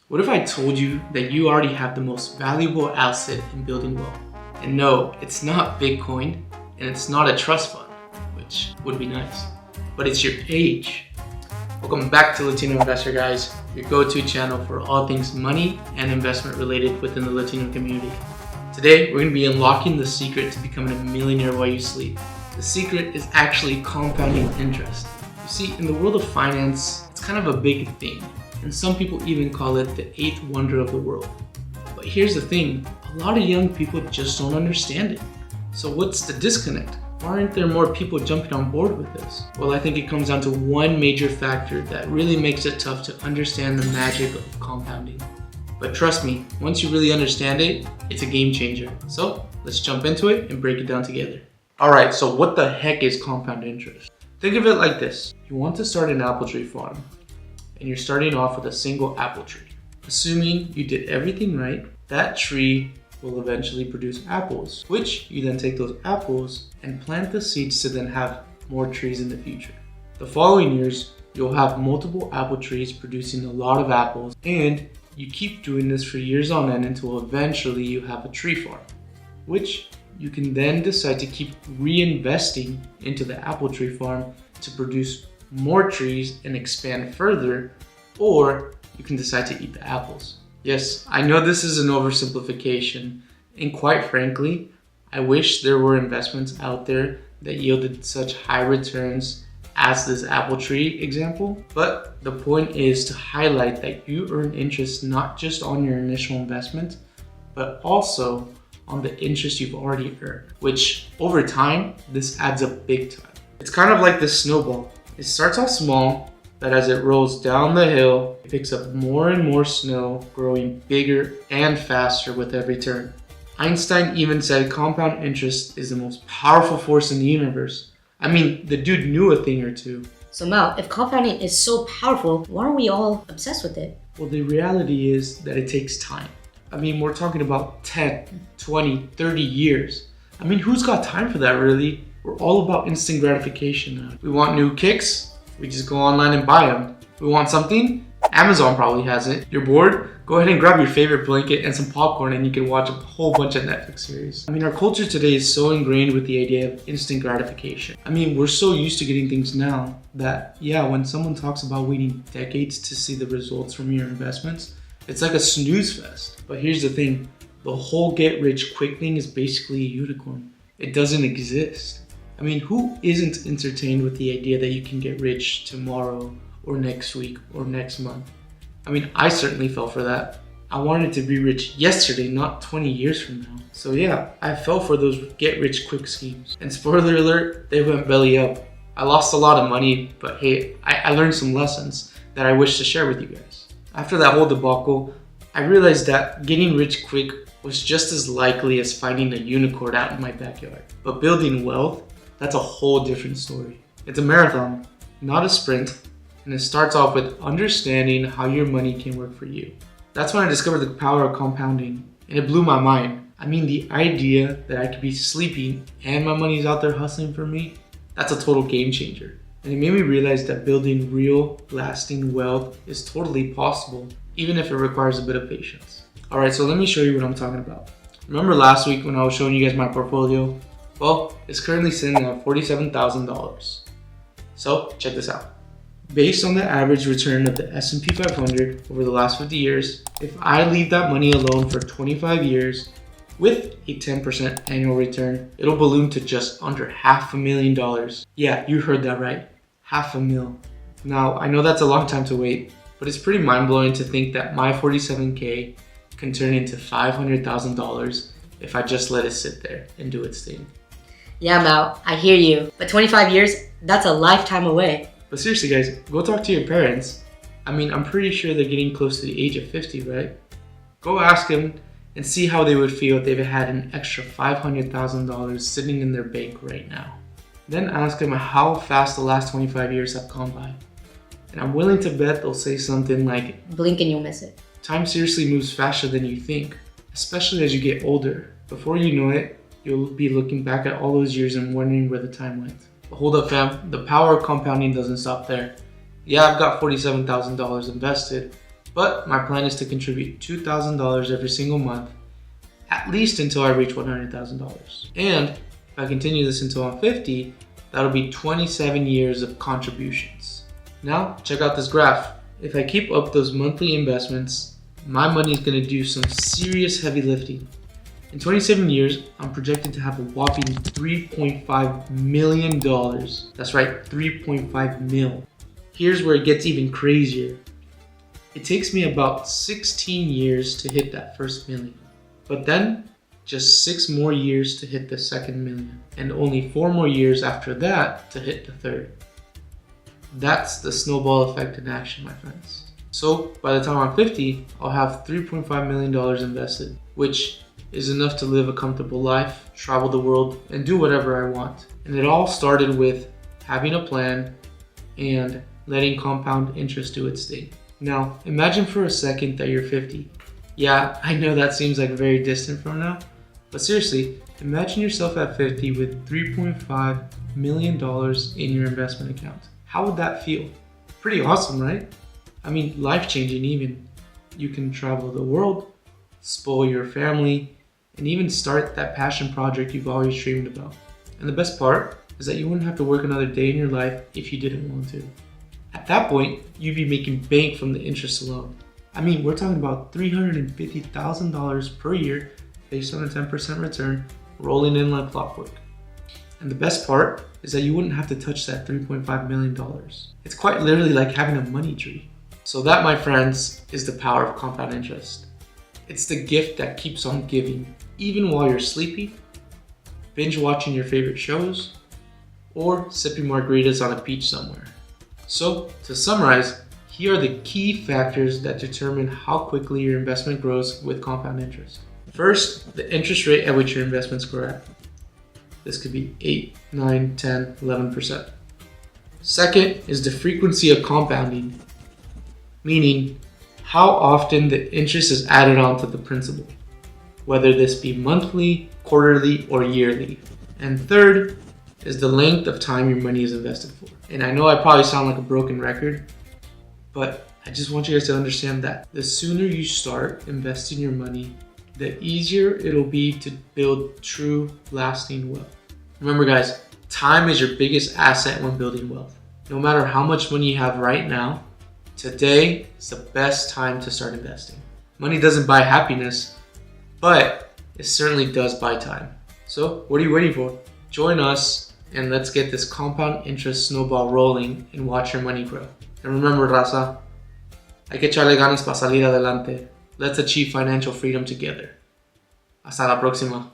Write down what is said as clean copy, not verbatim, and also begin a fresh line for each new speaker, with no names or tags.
What if I told you that you already have the most valuable asset in building wealth? And no, it's not Bitcoin, and it's not a trust fund, which would be nice, but it's your age. Welcome back to Latino Investor, guys, your go-to channel for all things money and investment related within the Latino community. Today, we're going to be unlocking the secret to becoming a millionaire while you sleep. The secret is actually compounding interest. You see, in the world of finance, it's kind of a big thing, and some people even call it the eighth wonder of the world. But here's the thing, a lot of young people just don't understand it. So what's the disconnect? Why aren't there more people jumping on board with this? Well, I think it comes down to one major factor that really makes it tough to understand the magic of compounding. But trust me, once you really understand it, it's a game changer. So let's jump into it and break it down together. Alright, so what the heck is compound interest? Think of it like this. You want to start an apple tree farm, and you're starting off with a single apple tree. Assuming you did everything right, that tree will eventually produce apples, which you then take those apples and plant the seeds to then have more trees in the future. The following years, you'll have multiple apple trees producing a lot of apples, and you keep doing this for years on end until eventually you have a tree farm, which you can then decide to keep reinvesting into the apple tree farm to produce more trees and expand further, or you can decide to eat the apples. Yes, I know this is an oversimplification, and quite frankly, I wish there were investments out there that yielded such high returns as this apple tree example, but the point is to highlight that you earn interest not just on your initial investment, but also on the interest you've already earned, which over time, this adds up big time. It's kind of like this snowball. It starts off small, but as it rolls down the hill, it picks up more and more snow, growing bigger and faster with every turn. Einstein even said compound interest is the most powerful force in the universe. I mean, the dude knew a thing or two.
So Mal, if compounding is so powerful, why aren't we all obsessed with it?
Well, the reality is that it takes time. I mean, we're talking about 10, 20, 30 years. I mean, who's got time for that really? We're all about instant gratification now. We want new kicks, we just go online and buy them. We want something, Amazon probably has it. You're bored? Go ahead and grab your favorite blanket and some popcorn and you can watch a whole bunch of Netflix series. I mean, our culture today is so ingrained with the idea of instant gratification. I mean, we're so used to getting things now that, yeah, when someone talks about waiting decades to see the results from your investments, it's like a snooze fest. But here's the thing, the whole get rich quick thing is basically a unicorn. It doesn't exist. I mean, who isn't entertained with the idea that you can get rich tomorrow or next week or next month? I mean, I certainly fell for that. I wanted to be rich yesterday, not 20 years from now. So yeah, I fell for those get rich quick schemes. And spoiler alert, they went belly up. I lost a lot of money, but hey, I learned some lessons that I wish to share with you guys. After that whole debacle, I realized that getting rich quick was just as likely as finding a unicorn out in my backyard. But building wealth, that's a whole different story. It's a marathon, not a sprint, and it starts off with understanding how your money can work for you. That's when I discovered the power of compounding, and it blew my mind. I mean, the idea that I could be sleeping and my money's out there hustling for me, that's a total game changer. And it made me realize that building real, lasting wealth is totally possible, even if it requires a bit of patience. Alright, so let me show you what I'm talking about. Remember last week when I was showing you guys my portfolio? Well, it's currently sitting at $47,000. So, check this out. Based on the average return of the S&P 500 over the last 50 years, if I leave that money alone for 25 years with a 10% annual return, it'll balloon to just under $500,000. Yeah, you heard that right. $500,000. Now, I know that's a long time to wait, but it's pretty mind-blowing to think that my $47K can turn into $500,000 if I just let it sit there and do its thing.
Yeah, Mal, I hear you. But 25 years, that's a lifetime away.
But seriously guys, go talk to your parents. I mean, I'm pretty sure they're getting close to the age of 50, right? Go ask them and see how they would feel if they had an extra $500,000 sitting in their bank right now. Then ask them how fast the last 25 years have gone by. And I'm willing to bet they'll say something like,
blink and you'll miss it.
Time seriously moves faster than you think, especially as you get older. Before you know it, you'll be looking back at all those years and wondering where the time went. But hold up fam, the power of compounding doesn't stop there. Yeah, I've got $47,000 invested, But my plan is to contribute $2,000 every single month, at least until I reach $100,000. And if I continue this until I'm 50, that'll be 27 years of contributions. Now, check out this graph. If I keep up those monthly investments, my money is going to do some serious heavy lifting. In 27 years, I'm projected to have a whopping $3.5 million. That's right, 3.5 mil. Here's where it gets even crazier. It takes me about 16 years to hit that first million. But then, just 6 more years to hit the second million. And only 4 more years after that to hit the third. That's the snowball effect in action, my friends. So, by the time I'm 50, I'll have $3.5 million invested, which is enough to live a comfortable life, travel the world, and do whatever I want. And it all started with having a plan and letting compound interest do its thing. Now, imagine for a second that you're 50. Yeah, I know that seems like very distant from now, but seriously, imagine yourself at 50 with $3.5 million in your investment account. How would that feel? Pretty awesome, right? I mean, life-changing even. You can travel the world, spoil your family, and even start that passion project you've always dreamed about. And the best part is that you wouldn't have to work another day in your life if you didn't want to. At that point, you'd be making bank from the interest alone. I mean, we're talking about $350,000 per year based on a 10% return, rolling in like clockwork. And the best part is that you wouldn't have to touch that $3.5 million. It's quite literally like having a money tree. So that, my friends, is the power of compound interest. It's the gift that keeps on giving, even while you're sleepy, binge watching your favorite shows, or sipping margaritas on a beach somewhere. So, to summarize, here are the key factors that determine how quickly your investment grows with compound interest. First, the interest rate at which your investments grow at. This could be 8, 9, 10, 11%. Second is the frequency of compounding, meaning how often the interest is added on to the principal, whether this be monthly, quarterly, or yearly. And third is the length of time your money is invested for. And I know I probably sound like a broken record, but I just want you guys to understand that the sooner you start investing your money, the easier it'll be to build true, lasting wealth. Remember guys, time is your biggest asset when building wealth. No matter how much money you have right now, today is the best time to start investing. Money doesn't buy happiness, but it certainly does buy time. So what are you waiting for? Join us and let's get this compound interest snowball rolling and watch your money grow. And remember, raza, hay que echarle ganas para salir adelante. Let's achieve financial freedom together. Hasta la próxima.